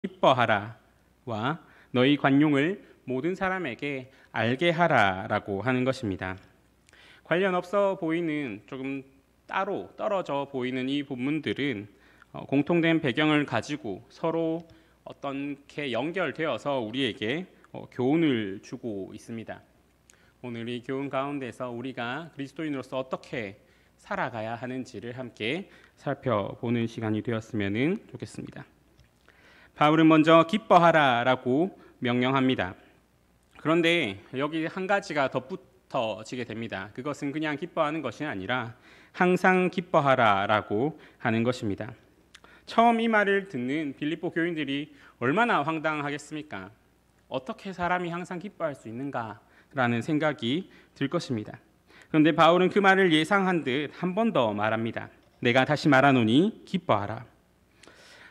기뻐하라와 너희 관용을 모든 사람에게 알게 하라라고 하는 것입니다. 관련 없어 보이는 조금 따로 떨어져 보이는 이 본문들은 공통된 배경을 가지고 서로 어떻게 연결되어서 우리에게 교훈을 주고 있습니다. 오늘 이 교훈 가운데서 우리가 그리스도인으로서 어떻게 살아가야 하는지를 함께 살펴보는 시간이 되었으면 좋겠습니다. 바울은 먼저 기뻐하라라고 명령합니다. 그런데 여기 한 가지가 덧붙어지게 됩니다. 그것은 그냥 기뻐하는 것이 아니라 항상 기뻐하라라고 하는 것입니다. 처음 이 말을 듣는 빌립보 교인들이 얼마나 황당하겠습니까? 어떻게 사람이 항상 기뻐할 수 있는가라는 생각이 들 것입니다. 그런데 바울은 그 말을 예상한 듯 한 번 더 말합니다. 내가 다시 말하노니 기뻐하라.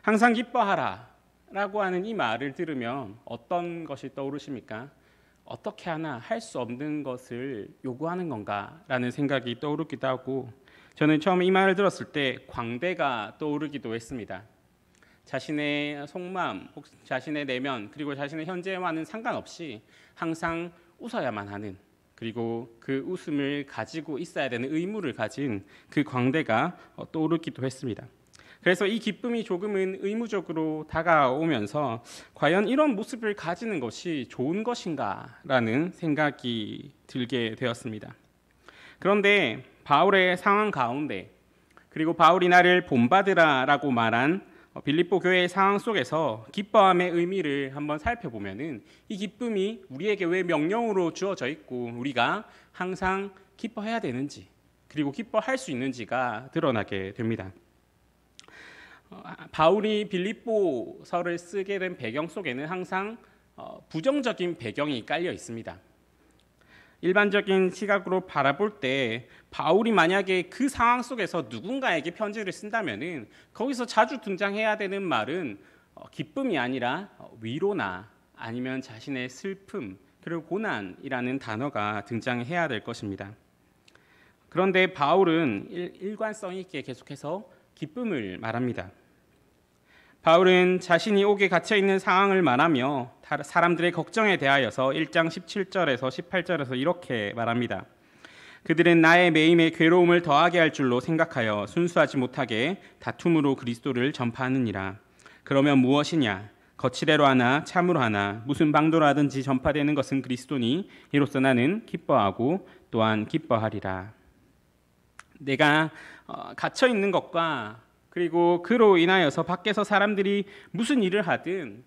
항상 기뻐하라라고 하는 이 말을 들으면 어떤 것이 떠오르십니까? 어떻게 하나 할 수 없는 것을 요구하는 건가라는 생각이 떠오르기도 하고, 저는 처음 이 말을 들었을 때 광대가 떠오르기도 했습니다. 자신의 속마음, 자신의 내면, 그리고 자신의 현재와는 상관없이 항상 웃어야만 하는, 그리고 그 웃음을 가지고 있어야 되는 의무를 가진 그 광대가 떠오르기도 했습니다. 그래서 이 기쁨이 조금은 의무적으로 다가오면서 과연 이런 모습을 가지는 것이 좋은 것인가라는 생각이 들게 되었습니다. 그런데 바울의 상황 가운데, 그리고 바울이 나를 본받으라라고 말한 빌립보 교회의 상황 속에서 기뻐함의 의미를 한번 살펴보면은 이 기쁨이 우리에게 왜 명령으로 주어져 있고 우리가 항상 기뻐해야 되는지, 그리고 기뻐할 수 있는지가 드러나게 됩니다. 바울이 빌립보서를 쓰게 된 배경 속에는 항상 부정적인 배경이 깔려 있습니다. 일반적인 시각으로 바라볼 때 바울이 만약에 그 상황 속에서 누군가에게 편지를 쓴다면은 거기서 자주 등장해야 되는 말은 기쁨이 아니라 위로나 아니면 자신의 슬픔 그리고 고난이라는 단어가 등장해야 될 것입니다. 그런데 바울은 일관성 있게 계속해서 기쁨을 말합니다. 바울은 자신이 옥에 갇혀 있는 상황을 말하며 사람들의 걱정에 대하여서 1장 17절에서 18절에서 이렇게 말합니다. 그들은 나의 매임에 괴로움을 더하게 할 줄로 생각하여 순수하지 못하게 다툼으로 그리스도를 전파하느니라. 그러면 무엇이냐? 거칠애로 하나 참으로 하나 무슨 방도로 하든지 전파되는 것은 그리스도니 이로써 나는 기뻐하고 또한 기뻐하리라. 내가 갇혀 있는 것과 그리고 그로 인하여서 밖에서 사람들이 무슨 일을 하든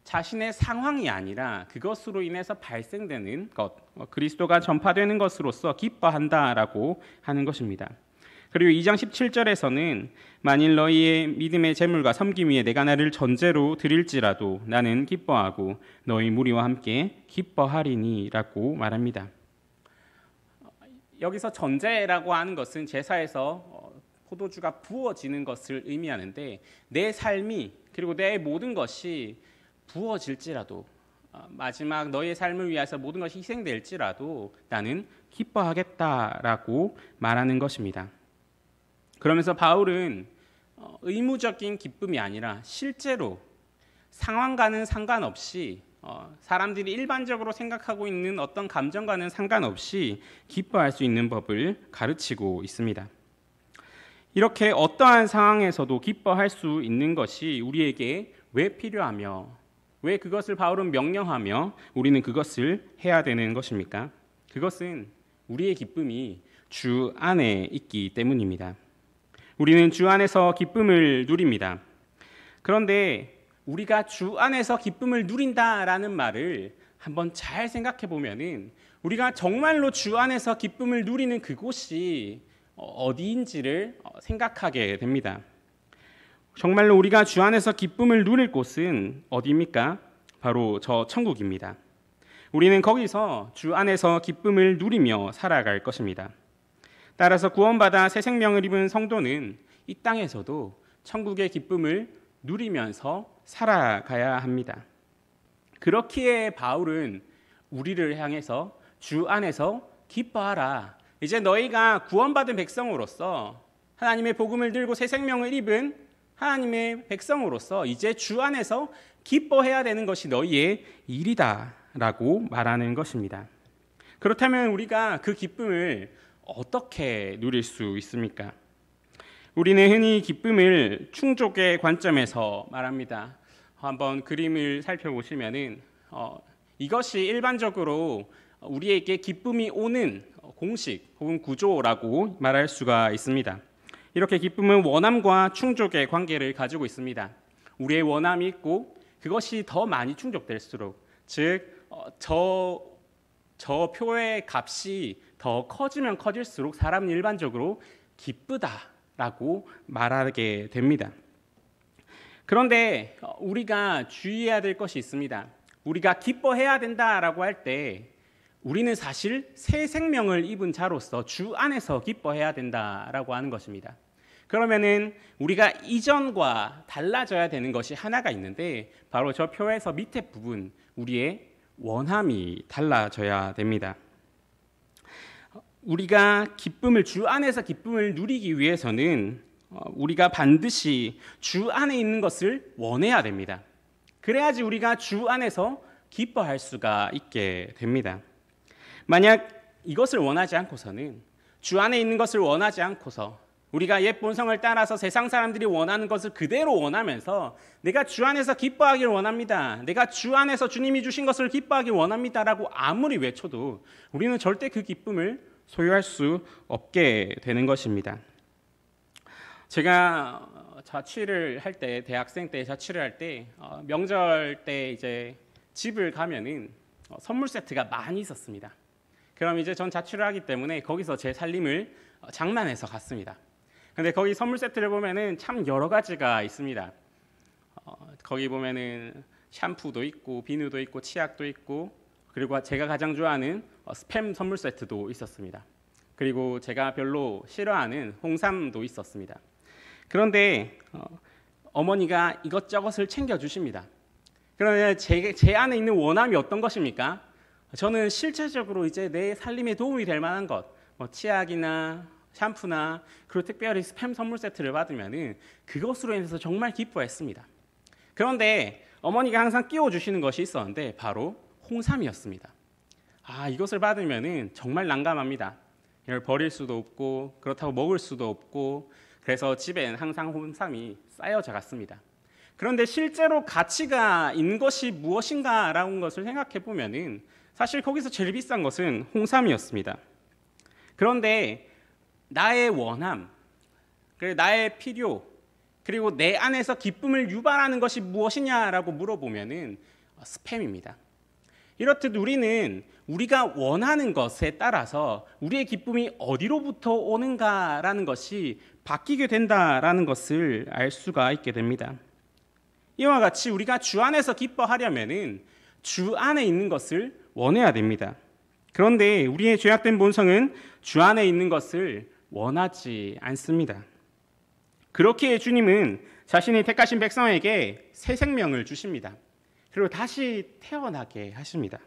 자신의 상황이 아니라 그것으로 인해서 발생되는 것, 그리스도가 전파되는 것으로서 기뻐한다라고 하는 것입니다. 그리고 2장 17절에서는 만일 너희의 믿음의 재물과 섬김 위에 내가 나를 전제로 드릴지라도 나는 기뻐하고 너희 무리와 함께 기뻐하리니라고 말합니다. 여기서 전제라고 하는 것은 제사에서 포도주가 부어지는 것을 의미하는데, 내 삶이 그리고 내 모든 것이 부어질지라도, 마지막 너의 삶을 위해서 모든 것이 희생될지라도 나는 기뻐하겠다라고 말하는 것입니다. 그러면서 바울은 의무적인 기쁨이 아니라 실제로 상황과는 상관없이 사람들이 일반적으로 생각하고 있는 어떤 감정과는 상관없이 기뻐할 수 있는 법을 가르치고 있습니다. 이렇게 어떠한 상황에서도 기뻐할 수 있는 것이 우리에게 왜 필요하며 왜 그것을 바울은 명령하며 우리는 그것을 해야 되는 것입니까? 그것은 우리의 기쁨이 주 안에 있기 때문입니다. 우리는 주 안에서 기쁨을 누립니다. 그런데 우리가 주 안에서 기쁨을 누린다라는 말을 한번 잘 생각해 보면은 우리가 정말로 주 안에서 기쁨을 누리는 그곳이 어디인지를 생각하게 됩니다. 정말로 우리가 주 안에서 기쁨을 누릴 곳은 어디입니까? 바로 저 천국입니다. 우리는 거기서 주 안에서 기쁨을 누리며 살아갈 것입니다. 따라서 구원받아 새 생명을 입은 성도는 이 땅에서도 천국의 기쁨을 누리면서 살아가야 합니다. 그렇기에 바울은 우리를 향해서 주 안에서 기뻐하라. 이제 너희가 구원받은 백성으로서 하나님의 복음을 들고 새 생명을 입은 하나님의 백성으로서 이제 주 안에서 기뻐해야 되는 것이 너희의 일이다라고 말하는 것입니다. 그렇다면 우리가 그 기쁨을 어떻게 누릴 수 있습니까? 우리는 흔히 기쁨을 충족의 관점에서 말합니다. 한번 그림을 살펴보시면은 이것이 일반적으로 우리에게 기쁨이 오는 공식 혹은 구조라고 말할 수가 있습니다. 이렇게 기쁨은 원함과 충족의 관계를 가지고 있습니다. 우리의 원함이 있고 그것이 더 많이 충족될수록, 즉 저 표의 값이 더 커지면 커질수록 사람은 일반적으로 기쁘다라고 말하게 됩니다. 그런데 우리가 주의해야 될 것이 있습니다. 우리가 기뻐해야 된다라고 할 때 우리는 사실 새 생명을 입은 자로서 주 안에서 기뻐해야 된다라고 하는 것입니다. 그러면은 우리가 이전과 달라져야 되는 것이 하나가 있는데, 바로 저 표에서 밑에 부분, 우리의 원함이 달라져야 됩니다. 우리가 주 안에서 기쁨을 누리기 위해서는 우리가 반드시 주 안에 있는 것을 원해야 됩니다. 그래야지 우리가 주 안에서 기뻐할 수가 있게 됩니다. 만약 이것을 원하지 않고서는, 주 안에 있는 것을 원하지 않고서 우리가 옛 본성을 따라서 세상 사람들이 원하는 것을 그대로 원하면서 내가 주 안에서 기뻐하길 원합니다, 내가 주 안에서 주님이 주신 것을 기뻐하길 원합니다라고 아무리 외쳐도 우리는 절대 그 기쁨을 소유할 수 없게 되는 것입니다. 제가 자취를 할 때, 대학생 때 자취를 할 때 명절 때 이제 집을 가면은 선물 세트가 많이 있었습니다. 그럼 이제 전 자취를 하기 때문에 거기서 제 살림을 장만해서 갔습니다. 근데 거기 선물 세트를 보면은 참 여러 가지가 있습니다. 거기 보면은 샴푸도 있고 비누도 있고 치약도 있고, 그리고 제가 가장 좋아하는 스팸 선물 세트도 있었습니다. 그리고 제가 별로 싫어하는 홍삼도 있었습니다. 그런데 어머니가 이것저것을 챙겨주십니다. 그런데 제 안에 있는 원함이 어떤 것입니까? 저는 실제적으로 이제 내 살림에 도움이 될 만한 것, 치약이나 샴푸나, 그리고 특별히 스팸 선물 세트를 받으면은 그것으로 인해서 정말 기뻐했습니다. 그런데 어머니가 항상 끼워주시는 것이 있었는데 바로 홍삼이었습니다. 이것을 받으면은 정말 난감합니다. 이걸 버릴 수도 없고 그렇다고 먹을 수도 없고, 그래서 집엔 항상 홍삼이 쌓여져 갔습니다. 그런데 실제로 가치가 있는 것이 무엇인가라는 것을 생각해 보면은 사실 거기서 제일 비싼 것은 홍삼이었습니다. 그런데 나의 원함, 나의 필요, 그리고 내 안에서 기쁨을 유발하는 것이 무엇이냐라고 물어보면은 스팸입니다. 이렇듯 우리는 우리가 원하는 것에 따라서 우리의 기쁨이 어디로부터 오는가라는 것이 바뀌게 된다라는 것을 알 수가 있게 됩니다. 이와 같이 우리가 주 안에서 기뻐하려면은 주 안에 있는 것을 원해야 됩니다. 그런데 우리의 죄악된 본성은 주 안에 있는 것을 원하지 않습니다. 그렇기에 주님은 자신이 택하신 백성에게 새 생명을 주십니다. 그리고 다시 태어나게 하십니다.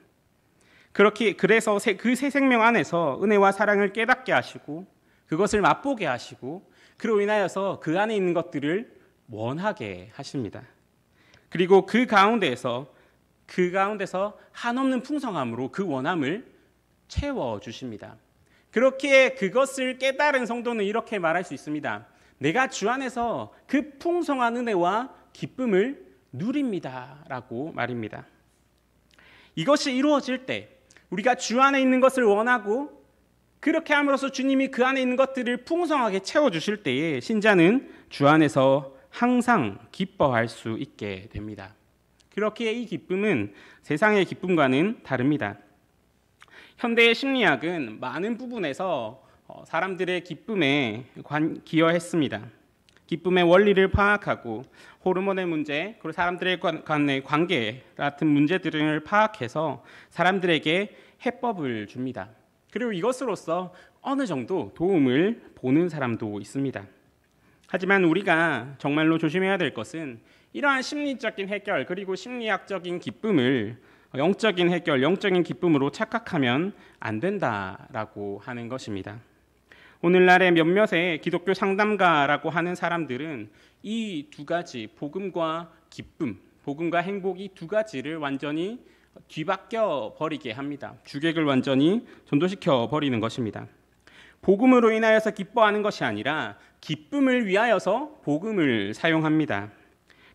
그래서 그 새 생명 안에서 은혜와 사랑을 깨닫게 하시고 그것을 맛보게 하시고, 그로 인하여서 그 안에 있는 것들을 원하게 하십니다. 그리고 그 가운데서 한없는 풍성함으로 그 원함을 채워주십니다. 그렇게 그것을 깨달은 성도는 이렇게 말할 수 있습니다. 내가 주 안에서 그 풍성한 은혜와 기쁨을 누립니다 라고 말입니다. 이것이 이루어질 때, 우리가 주 안에 있는 것을 원하고 그렇게 함으로써 주님이 그 안에 있는 것들을 풍성하게 채워주실 때에 신자는 주 안에서 항상 기뻐할 수 있게 됩니다. 그렇기에 이 기쁨은 세상의 기쁨과는 다릅니다. 현대의 심리학은 많은 부분에서 사람들의 기쁨에 기여했습니다. 기쁨의 원리를 파악하고 호르몬의 문제, 그리고 사람들의 간의 관계 같은 문제들을 파악해서 사람들에게 해법을 줍니다. 그리고 이것으로서 어느 정도 도움을 보는 사람도 있습니다. 하지만 우리가 정말로 조심해야 될 것은 이러한 심리적인 해결, 그리고 심리학적인 기쁨을 영적인 해결, 영적인 기쁨으로 착각하면 안 된다라고 하는 것입니다. 오늘날의 몇몇의 기독교 상담가라고 하는 사람들은 이 두 가지, 복음과 기쁨, 복음과 행복, 이 두 가지를 완전히 뒤바뀌어 버리게 합니다. 주객을 완전히 전도시켜 버리는 것입니다. 복음으로 인하여서 기뻐하는 것이 아니라 기쁨을 위하여서 복음을 사용합니다.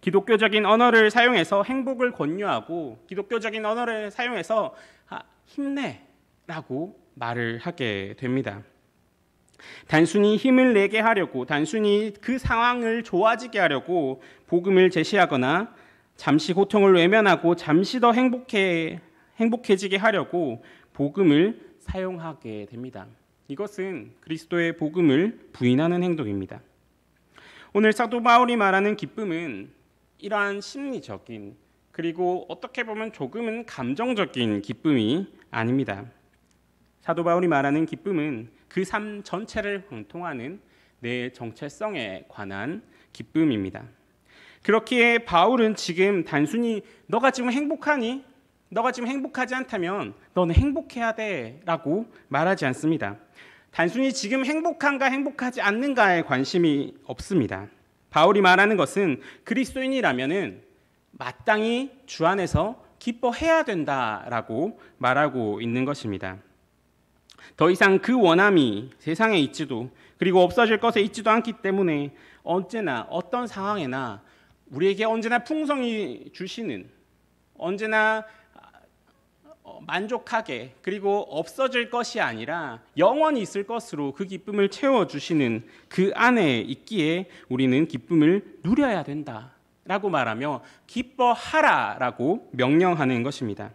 기독교적인 언어를 사용해서 행복을 권유하고 기독교적인 언어를 사용해서 힘내라고 말을 하게 됩니다. 단순히 힘을 내게 하려고, 단순히 그 상황을 좋아지게 하려고 복음을 제시하거나 잠시 고통을 외면하고 잠시 더 행복해지게 하려고 복음을 사용하게 됩니다. 이것은 그리스도의 복음을 부인하는 행동입니다. 오늘 사도 바울이 말하는 기쁨은 이러한 심리적인, 그리고 어떻게 보면 조금은 감정적인 기쁨이 아닙니다. 사도 바울이 말하는 기쁨은 그 삶 전체를 형통하는 내 정체성에 관한 기쁨입니다. 그렇기에 바울은 지금 단순히 너가 지금 행복하니? 너가 지금 행복하지 않다면 너는 행복해야 돼 라고 말하지 않습니다. 단순히 지금 행복한가 행복하지 않는가에 관심이 없습니다. 바울이 말하는 것은 그리스도인이라면은 마땅히 주 안에서 기뻐해야 된다라고 말하고 있는 것입니다. 더 이상 그 원함이 세상에 있지도, 그리고 없어질 것에 있지도 않기 때문에 언제나 어떤 상황에나 우리에게 언제나 풍성히 주시는, 언제나 만족하게, 그리고 없어질 것이 아니라 영원히 있을 것으로 그 기쁨을 채워주시는 그 안에 있기에 우리는 기쁨을 누려야 된다라고 말하며 기뻐하라라고 명령하는 것입니다.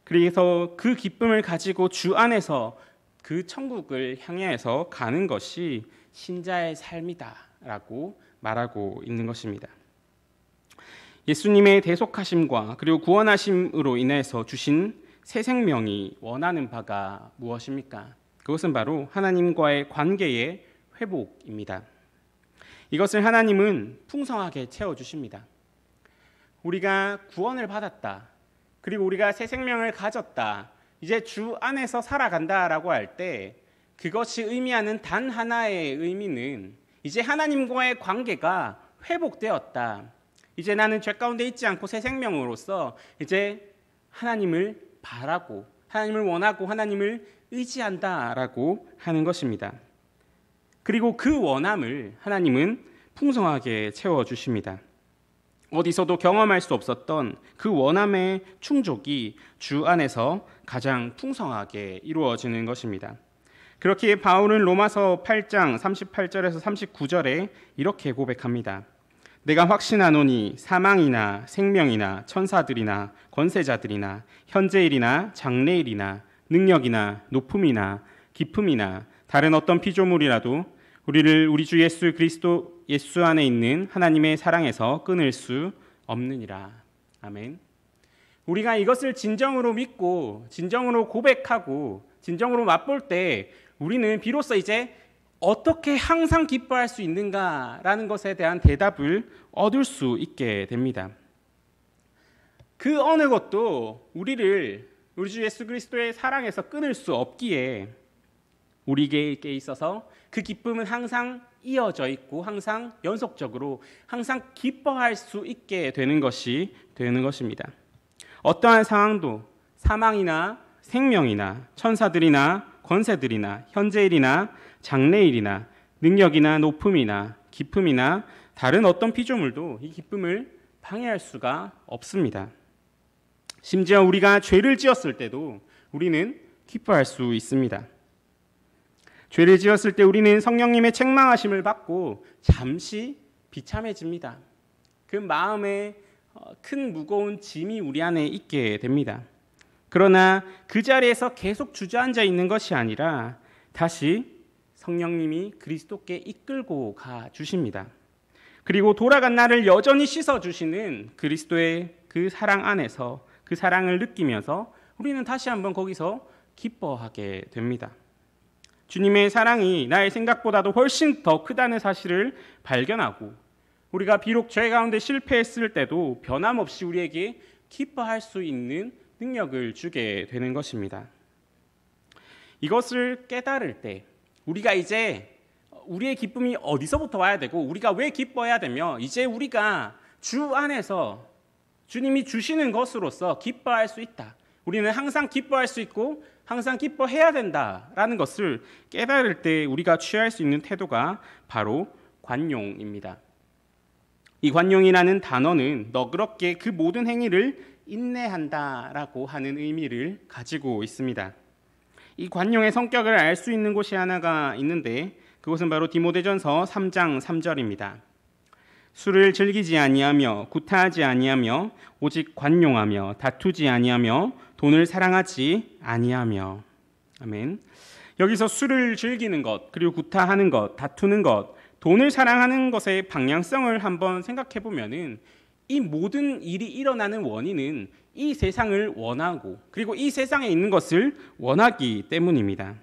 그래서 그 기쁨을 가지고 주 안에서 그 천국을 향해서 가는 것이 신자의 삶이다라고 말하고 있는 것입니다. 예수님의 대속하심과 그리고 구원하심으로 인해서 주신 새 생명이 원하는 바가 무엇입니까? 그것은 바로 하나님과의 관계의 회복입니다. 이것을 하나님은 풍성하게 채워주십니다. 우리가 구원을 받았다, 그리고 우리가 새 생명을 가졌다, 이제 주 안에서 살아간다라고 할 때 그것이 의미하는 단 하나의 의미는 이제 하나님과의 관계가 회복되었다. 이제 나는 죄 가운데 있지 않고 새 생명으로서 이제 하나님을 바라고, 하나님을 원하고, 하나님을 의지한다라고 하는 것입니다. 그리고 그 원함을 하나님은 풍성하게 채워주십니다. 어디서도 경험할 수 없었던 그 원함의 충족이 주 안에서 가장 풍성하게 이루어지는 것입니다. 그렇기에 바울은 로마서 8장 38절에서 39절에 이렇게 고백합니다. 내가 확신하노니 사망이나 생명이나 천사들이나 권세자들이나 현재일이나 장래일이나 능력이나 높음이나 깊음이나 다른 어떤 피조물이라도 우리를 우리 주 예수 그리스도 예수 안에 있는 하나님의 사랑에서 끊을 수 없느니라. 아멘. 우리가 이것을 진정으로 믿고 진정으로 고백하고 진정으로 맛볼 때 우리는 비로소 이제 어떻게 항상 기뻐할 수 있는가라는 것에 대한 대답을 얻을 수 있게 됩니다. 그 어느 것도 우리를 우리 주 예수 그리스도의 사랑에서 끊을 수 없기에 우리에게 있어서 그 기쁨은 항상 이어져 있고 항상 연속적으로 항상 기뻐할 수 있게 되는 것입니다. 어떠한 상황도 사망이나 생명이나 천사들이나 권세들이나 현재일이나 장래일이나 능력이나 높음이나 깊음이나 다른 어떤 피조물도 이 기쁨을 방해할 수가 없습니다. 심지어 우리가 죄를 지었을 때도 우리는 기뻐할 수 있습니다. 죄를 지었을 때 우리는 성령님의 책망하심을 받고 잠시 비참해집니다. 그 마음에 큰 무거운 짐이 우리 안에 있게 됩니다. 그러나 그 자리에서 계속 주저앉아 있는 것이 아니라 다시 성령님이 그리스도께 이끌고 가 주십니다. 그리고 돌아간 나를 여전히 씻어주시는 그리스도의 그 사랑 안에서 그 사랑을 느끼면서 우리는 다시 한번 거기서 기뻐하게 됩니다. 주님의 사랑이 나의 생각보다도 훨씬 더 크다는 사실을 발견하고 우리가 비록 죄 가운데 실패했을 때도 변함없이 우리에게 기뻐할 수 있는 능력을 주게 되는 것입니다. 이것을 깨달을 때, 우리가 이제 우리의 기쁨이 어디서부터 와야 되고 우리가 왜 기뻐해야 되며 이제 우리가 주 안에서 주님이 주시는 것으로서 기뻐할 수 있다. 우리는 항상 기뻐할 수 있고 항상 기뻐해야 된다라는 것을 깨달을 때 우리가 취할 수 있는 태도가 바로 관용입니다. 이 관용이라는 단어는 너그럽게 그 모든 행위를 인내한다라고 하는 의미를 가지고 있습니다. 이 관용의 성격을 알 수 있는 곳이 하나가 있는데 그것은 바로 디모데전서 3장 3절입니다. 술을 즐기지 아니하며 구타하지 아니하며 오직 관용하며 다투지 아니하며 돈을 사랑하지 아니하며. 아멘. 여기서 술을 즐기는 것, 그리고 구타하는 것, 다투는 것, 돈을 사랑하는 것의 방향성을 한번 생각해 보면은 이 모든 일이 일어나는 원인은 이 세상을 원하고 그리고 이 세상에 있는 것을 원하기 때문입니다.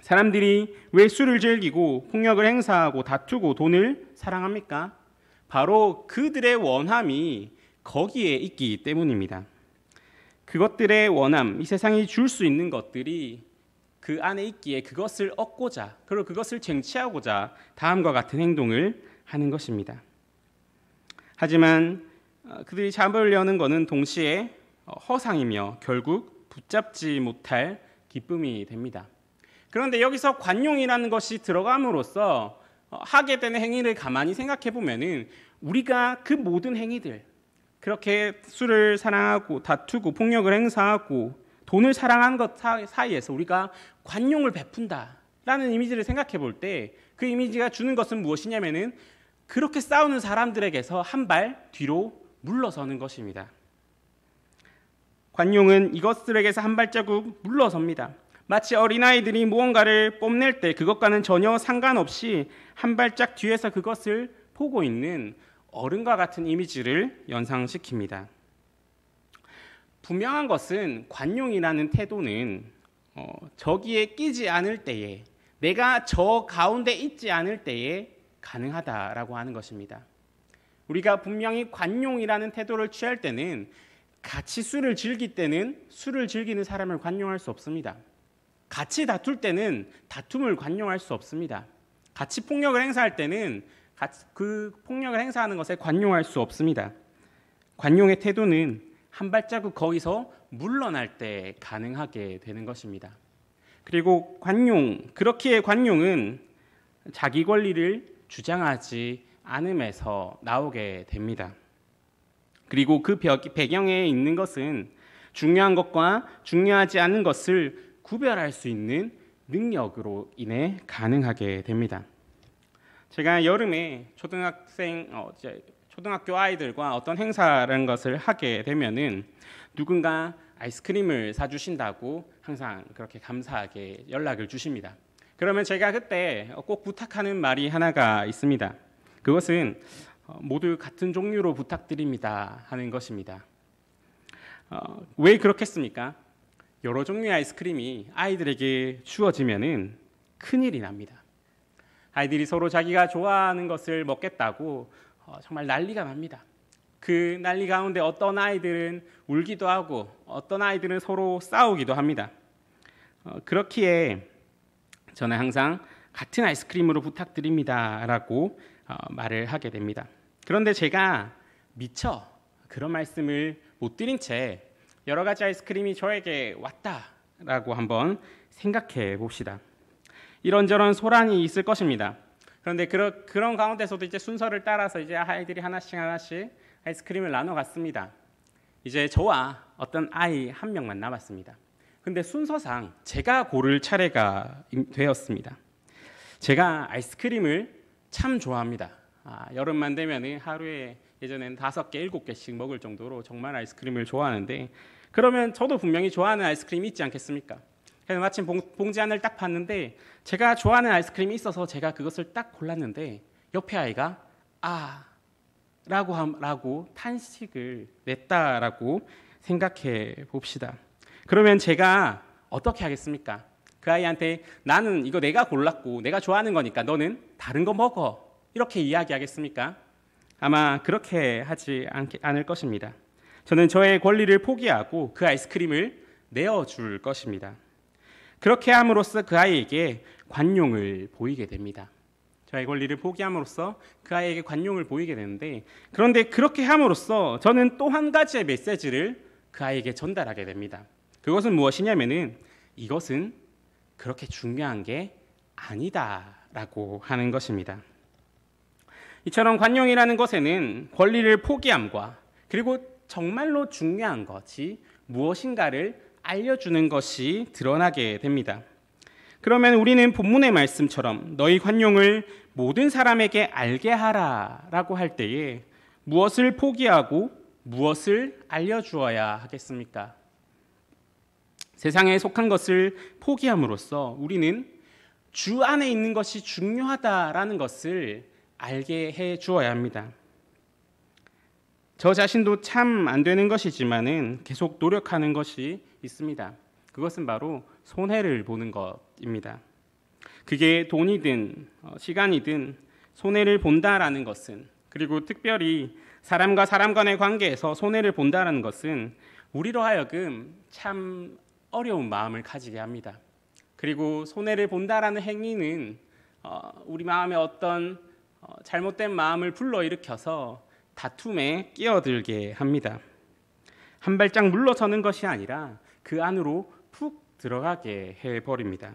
사람들이 왜 술을 즐기고 폭력을 행사하고 다투고 돈을 사랑합니까? 바로 그들의 원함이 거기에 있기 때문입니다. 그것들의 원함, 이 세상이 줄 수 있는 것들이 그 안에 있기에 그것을 얻고자 그리고 그것을 쟁취하고자 다음과 같은 행동을 하는 것입니다. 하지만 그들이 잡으려는 것은 동시에 허상이며 결국 붙잡지 못할 기쁨이 됩니다. 그런데 여기서 관용이라는 것이 들어감으로써 하게 되는 행위를 가만히 생각해 보면은 우리가 그 모든 행위들 그렇게 술을 사랑하고 다투고 폭력을 행사하고 돈을 사랑하는 것 사이에서 우리가 관용을 베푼다라는 이미지를 생각해 볼 때 그 이미지가 주는 것은 무엇이냐면은 그렇게 싸우는 사람들에게서 한 발 뒤로 물러서는 것입니다. 관용은 이것들에게서 한 발자국 물러섭니다. 마치 어린아이들이 무언가를 뽐낼 때 그것과는 전혀 상관없이 한 발짝 뒤에서 그것을 보고 있는 어른과 같은 이미지를 연상시킵니다. 분명한 것은 관용이라는 태도는 저기에 끼지 않을 때에 내가 저 가운데 있지 않을 때에 가능하다라고 하는 것입니다. 우리가 분명히 관용이라는 태도를 취할 때는 같이 술을 즐길 때는 술을 즐기는 사람을 관용할 수 없습니다. 같이 다툴 때는 다툼을 관용할 수 없습니다. 같이 폭력을 행사할 때는 그 폭력을 행사하는 것에 관용할 수 없습니다. 관용의 태도는 한 발자국 거기서 물러날 때 가능하게 되는 것입니다. 그리고 그렇기에 관용은 자기 권리를 주장하지 않음에서 나오게 됩니다. 그리고 그 배경에 있는 것은 중요한 것과 중요하지 않은 것을 구별할 수 있는 능력으로 인해 가능하게 됩니다. 제가 여름에 초등학교 아이들과 어떤 행사라는 것을 하게 되면은 누군가 아이스크림을 사주신다고 항상 그렇게 감사하게 연락을 주십니다. 그러면 제가 그때 꼭 부탁하는 말이 하나가 있습니다. 그것은 모두 같은 종류로 부탁드립니다 하는 것입니다. 왜 그렇겠습니까? 여러 종류의 아이스크림이 아이들에게 주어지면은 큰일이 납니다. 아이들이 서로 자기가 좋아하는 것을 먹겠다고 정말 난리가 납니다. 그 난리 가운데 어떤 아이들은 울기도 하고 어떤 아이들은 서로 싸우기도 합니다. 그렇기에 저는 항상 같은 아이스크림으로 부탁드립니다라고 말을 하게 됩니다. 그런데 제가 미처 그런 말씀을 못 드린 채 여러 가지 아이스크림이 저에게 왔다라고 한번 생각해 봅시다. 이런저런 소란이 있을 것입니다. 그런데 그런 가운데서도 이제 순서를 따라서 이제 아이들이 하나씩 아이스크림을 나눠 갔습니다. 이제 저와 어떤 아이 한 명만 남았습니다. 근데 순서상 제가 고를 차례가 되었습니다. 제가 아이스크림을 참 좋아합니다. 여름만 되면 하루에 예전에는 5개, 7개씩 먹을 정도로 정말 아이스크림을 좋아하는데 그러면 저도 분명히 좋아하는 아이스크림이 있지 않겠습니까? 그래서 마침 봉지 안을 딱 봤는데 제가 좋아하는 아이스크림이 있어서 제가 그것을 딱 골랐는데 옆에 아이가 라고 탄식을 냈다라고 생각해 봅시다. 그러면 제가 어떻게 하겠습니까? 그 아이한테 나는 이거 내가 골랐고 내가 좋아하는 거니까 너는 다른 거 먹어 이렇게 이야기하겠습니까? 아마 그렇게 하지 않을 것입니다. 저는 저의 권리를 포기하고 그 아이스크림을 내어줄 것입니다. 그렇게 함으로써 그 아이에게 관용을 보이게 됩니다. 저의 권리를 포기함으로써 그 아이에게 관용을 보이게 되는데, 그런데 그렇게 함으로써 저는 또 한 가지의 메시지를 그 아이에게 전달하게 됩니다. 그것은 무엇이냐면은 이것은 그렇게 중요한 게 아니다라고 하는 것입니다. 이처럼 관용이라는 것에는 권리를 포기함과 그리고 정말로 중요한 것이 무엇인가를 알려주는 것이 드러나게 됩니다. 그러면 우리는 본문의 말씀처럼 너희 관용을 모든 사람에게 알게 하라라고 할 때에 무엇을 포기하고 무엇을 알려주어야 하겠습니까? 세상에 속한 것을 포기함으로써 우리는 주 안에 있는 것이 중요하다라는 것을 알게 해 주어야 합니다. 저 자신도 참 안 되는 것이지만은 계속 노력하는 것이 있습니다. 그것은 바로 손해를 보는 것입니다. 그게 돈이든 시간이든 손해를 본다라는 것은, 그리고 특별히 사람과 사람 간의 관계에서 손해를 본다라는 것은 우리로 하여금 참 어려운 마음을 가지게 합니다. 그리고 손해를 본다라는 행위는 우리 마음에 어떤 잘못된 마음을 불러일으켜서 다툼에 끼어들게 합니다. 한 발짝 물러서는 것이 아니라 그 안으로 푹 들어가게 해버립니다.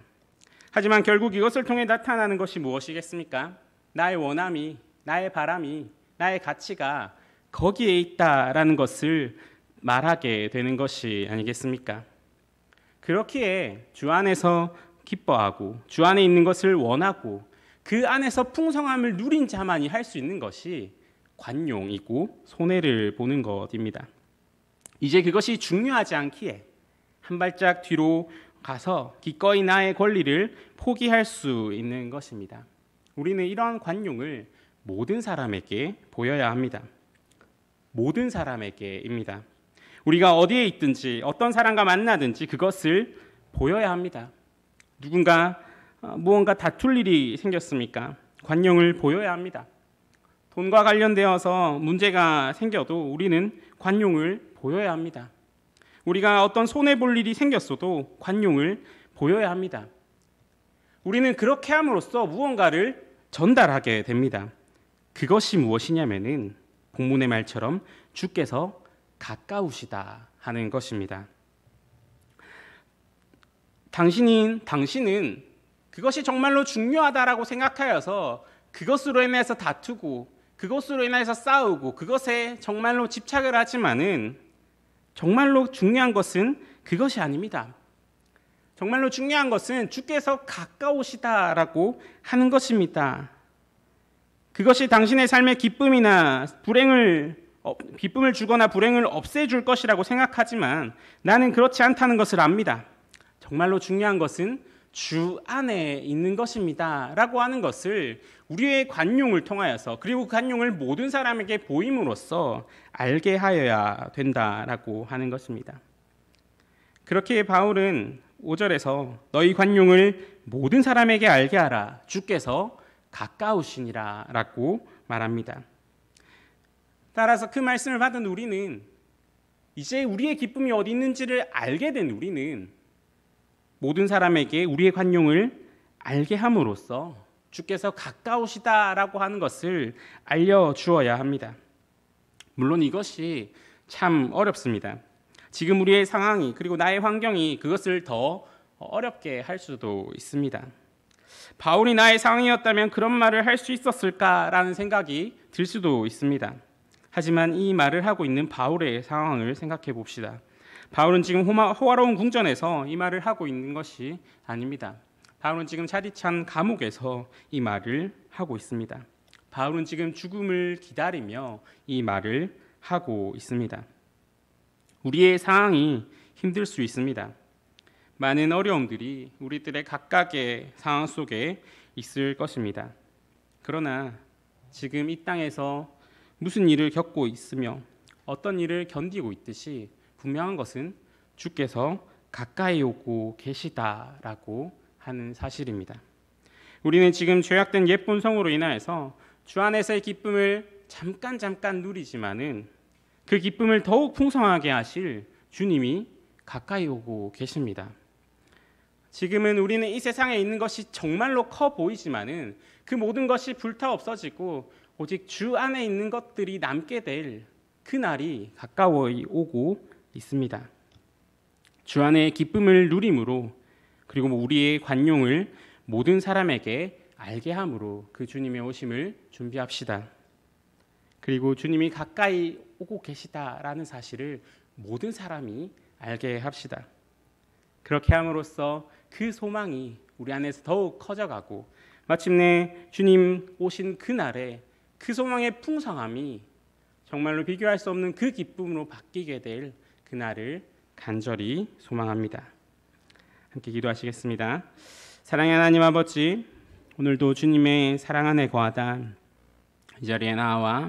하지만 결국 이것을 통해 나타나는 것이 무엇이겠습니까? 나의 원함이, 나의 바람이, 나의 가치가 거기에 있다라는 것을 말하게 되는 것이 아니겠습니까? 그렇기에 주 안에서 기뻐하고 주 안에 있는 것을 원하고 그 안에서 풍성함을 누린 자만이 할 수 있는 것이 관용이고 손해를 보는 것입니다. 이제 그것이 중요하지 않기에 한 발짝 뒤로 가서 기꺼이 나의 권리를 포기할 수 있는 것입니다. 우리는 이런 관용을 모든 사람에게 보여야 합니다. 모든 사람에게입니다. 우리가 어디에 있든지 어떤 사람과 만나든지 그것을 보여야 합니다. 누군가 무언가 다툴 일이 생겼습니까? 관용을 보여야 합니다. 돈과 관련되어서 문제가 생겨도 우리는 관용을 보여야 합니다. 우리가 어떤 손해볼 일이 생겼어도 관용을 보여야 합니다. 우리는 그렇게 함으로써 무언가를 전달하게 됩니다. 그것이 무엇이냐면은 본문의 말처럼 주께서 가까우시다 하는 것입니다. 당신은 그것이 정말로 중요하다라고 생각하여서 그것으로 인해서 다투고 그것으로 인해서 싸우고 그것에 정말로 집착을 하지만은 정말로 중요한 것은 그것이 아닙니다. 정말로 중요한 것은 주께서 가까우시다라고 하는 것입니다. 그것이 당신의 삶의 기쁨을 주거나 불행을 없애줄 것이라고 생각하지만 나는 그렇지 않다는 것을 압니다. 정말로 중요한 것은 주 안에 있는 것입니다 라고 하는 것을 우리의 관용을 통하여서, 그리고 그 관용을 모든 사람에게 보임으로써 알게 하여야 된다라고 하는 것입니다. 그렇게 바울은 5절에서 너희 관용을 모든 사람에게 알게 하라, 주께서 가까우시니라 라고 말합니다. 따라서 그 말씀을 받은 우리는 이제 우리의 기쁨이 어디 있는지를 알게 된 우리는 모든 사람에게 우리의 관용을 알게 함으로써 주께서 가까우시다라고 하는 것을 알려주어야 합니다. 물론 이것이 참 어렵습니다. 지금 우리의 상황이, 그리고 나의 환경이 그것을 더 어렵게 할 수도 있습니다. 바울이 나의 상황이었다면 그런 말을 할 수 있었을까라는 생각이 들 수도 있습니다. 하지만 이 말을 하고 있는 바울의 상황을 생각해 봅시다. 바울은 지금 호화로운 궁전에서 이 말을 하고 있는 것이 아닙니다. 바울은 지금 자리 찬 감옥에서 이 말을 하고 있습니다. 바울은 지금 죽음을 기다리며 이 말을 하고 있습니다. 우리의 상황이 힘들 수 있습니다. 많은 어려움들이 우리들의 각각의 상황 속에 있을 것입니다. 그러나 지금 이 땅에서 무슨 일을 겪고 있으며 어떤 일을 견디고 있듯이 분명한 것은 주께서 가까이 오고 계시다라고 하는 사실입니다. 우리는 지금 죄악된 옛 본성으로 인하여서 주 안에서의 기쁨을 잠깐 누리지만은 그 기쁨을 더욱 풍성하게 하실 주님이 가까이 오고 계십니다. 지금은 우리는 이 세상에 있는 것이 정말로 커 보이지만은 그 모든 것이 불타 없어지고 오직 주 안에 있는 것들이 남게 될 그날이 가까워 오고 있습니다. 주 안에 기쁨을 누림으로 그리고 우리의 관용을 모든 사람에게 알게 함으로 그 주님의 오심을 준비합시다. 그리고 주님이 가까이 오고 계시다라는 사실을 모든 사람이 알게 합시다. 그렇게 함으로써 그 소망이 우리 안에서 더욱 커져가고 마침내 주님 오신 그날에 그 소망의 풍성함이 정말로 비교할 수 없는 그 기쁨으로 바뀌게 될 그날을 간절히 소망합니다. 함께 기도하시겠습니다. 사랑의 하나님 아버지, 오늘도 주님의 사랑 안에 거하다 이 자리에 나와